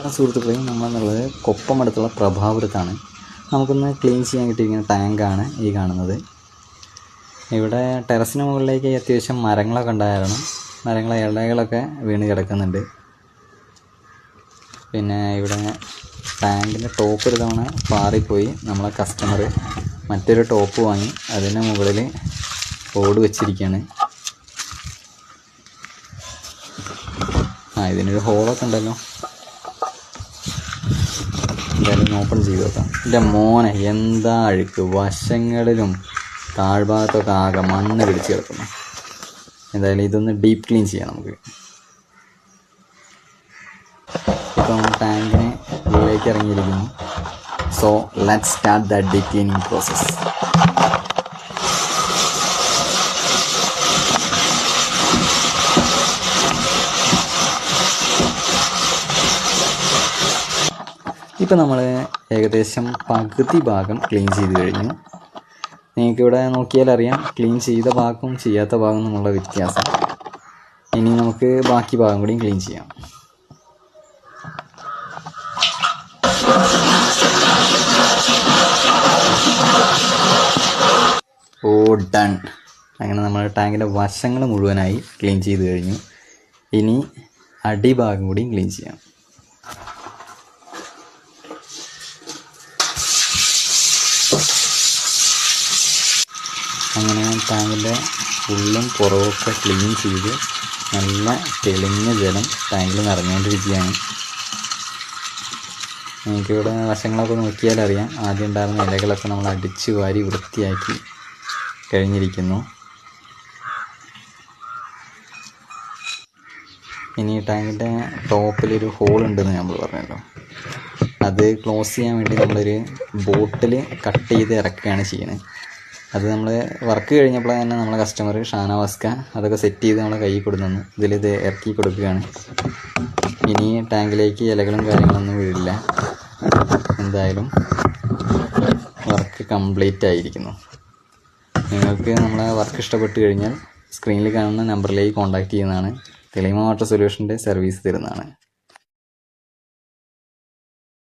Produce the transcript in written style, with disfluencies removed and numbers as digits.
സുഹൃത്തുക്കളെ, നമ്മളെന്നുള്ളത് കൊപ്പം അടുത്തുള്ള പ്രഭാപുരത്താണ്. നമുക്കൊന്ന് ക്ലീൻ ചെയ്യാൻ കിട്ടിയിരിക്കുന്ന ടാങ്കാണ് ഈ കാണുന്നത്. ഇവിടെ ടെറസിന് മുകളിലേക്ക് അത്യാവശ്യം മരങ്ങളൊക്കെ ഉണ്ടായിരുന്നു. മരങ്ങളെ ഇലകളൊക്കെ വീണ് കിടക്കുന്നുണ്ട്. പിന്നെ ഇവിടെ ടാങ്കിൻ്റെ ടോപ്പ് ഒരു തവണ പാറിപ്പോയി. നമ്മളെ കസ്റ്റമർ മറ്റൊരു ടോപ്പ് വാങ്ങി അതിൻ്റെ മുകളിൽ ഓട് വെച്ചിരിക്കുകയാണ്. ഇതിനൊരു ഹോളൊക്കെ ഉണ്ടല്ലോ. എന്തായാലും ഓപ്പൺ ചെയ്ത് നോക്കാം. എൻ്റെ മോനെ, എന്താ അഴുക്ക്! വശങ്ങളിലും താഴ്ഭാഗത്തൊക്കെ ആകെ മണ്ണ് പിടിച്ച് കിടക്കുന്നു. എന്തായാലും ഇതൊന്ന് ഡീപ്പ് ക്ലീൻ ചെയ്യാം നമുക്ക്. ഇപ്പം ടാങ്കിന് ഉള്ളിലേക്ക് ഇറങ്ങിയിരിക്കുന്നു. So let's start the deep cleaning process. ഇപ്പം നമ്മൾ ഏകദേശം പകുതി ഭാഗം ക്ലീൻ ചെയ്ത് കഴിഞ്ഞു. നിങ്ങൾക്കിവിടെ നോക്കിയാൽ അറിയാം ക്ലീൻ ചെയ്ത ഭാഗവും ചെയ്യാത്ത ഭാഗം എന്നുള്ള വ്യത്യാസം. ഇനി നമുക്ക് ബാക്കി ഭാഗം കൂടിയും ക്ലീൻ ചെയ്യാം. ഡൺ. അങ്ങനെ നമ്മൾ ടാങ്കിൻ്റെ വശങ്ങൾ മുഴുവനായി ക്ലീൻ ചെയ്ത് കഴിഞ്ഞു. ഇനി അടിഭാഗം കൂടിയും ക്ലീൻ ചെയ്യാം. അങ്ങനെ ടാങ്കിൻ്റെ ഉള്ളും പുറമൊക്കെ ക്ലീൻ ചെയ്ത് നല്ല തെളിഞ്ഞ ജലം ടാങ്കിൽ നിറഞ്ഞുകൊണ്ടിരിക്കുകയാണ്. എനിക്കിവിടെ വശങ്ങളൊക്കെ നോക്കിയാൽ അറിയാം, ആദ്യം ഉണ്ടായിരുന്ന ഇലകളൊക്കെ നമ്മൾ അടിച്ചു വാരി വൃത്തിയാക്കി കഴിഞ്ഞിരിക്കുന്നു. ഇനി ടാങ്കിൻ്റെ ടോപ്പിലൊരു ഹോൾ ഉണ്ടെന്ന് നമ്മൾ പറഞ്ഞല്ലോ. അത് ക്ലോസ് ചെയ്യാൻ വേണ്ടി നമ്മളൊരു ബോട്ടിൽ കട്ട് ചെയ്ത് ഇറക്കുകയാണ് ചെയ്യുന്നത്. അത് നമ്മൾ വർക്ക് കഴിഞ്ഞപ്പോൾ തന്നെ നമ്മളെ കസ്റ്റമർ ഷാനവാസ്ക അതൊക്കെ സെറ്റ് ചെയ്ത് നമ്മളെ കയ്യിൽ കൊടുക്കുന്നു. ഇതിലിത് ഇറക്കി കൊടുക്കുകയാണ്. ഇനി ടാങ്കിലേക്ക് ഇലകളും കാര്യങ്ങളൊന്നും വീഴില്ല. എന്തായാലും വർക്ക് കംപ്ലീറ്റ് ആയിരിക്കുന്നു. നിങ്ങൾക്ക് നമ്മളെ വർക്ക് ഇഷ്ടപ്പെട്ട് കഴിഞ്ഞാൽ സ്ക്രീനിൽ കാണുന്ന നമ്പറിലേക്ക് കോൺടാക്റ്റ് ചെയ്യുന്നതാണ്. തെളിമ വാട്ടർ സൊല്യൂഷൻ്റെ സർവീസ് തരുന്നതാണ്.